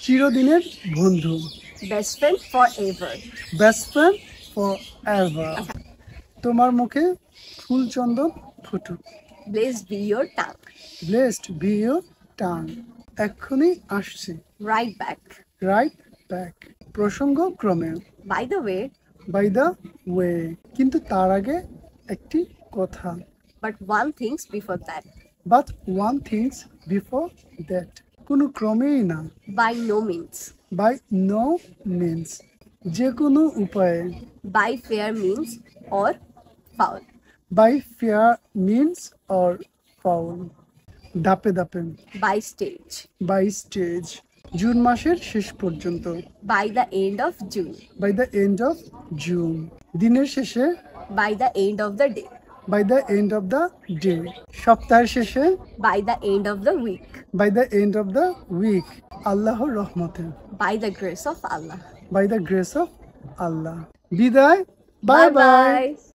চিরদিনের বন্ধু। Best friend forever. Best friend forever. তোমার মুখে ফুল চন্দন ফুটুক। Blessed be your tongue. Blessed be your tongue. এক্ষুনি আসছি। Right back. Right back. প্রসঙ্গ ক্রমে। By the way, by the way. কিন্তু তার আগে একটি কথা। but one things before that. But one things before that. কোনো ক্রমেই না। By no means. By no means. যে কোনো উপায়ে। By fair means or foul. By fair means or foul. ধাপে ধাপে। By stage. By stage. June মাসের শেষ পর্যন্ত। By the end of June. By the end of June. দিনের শেষে। By the end of the day. By the end of the day. সপ্তাহের শেষে। By the end of the week. By the end of the week. আল্লাহর রহমতে। By the grace of Allah. By the grace of Allah. বিদায়। Bye by.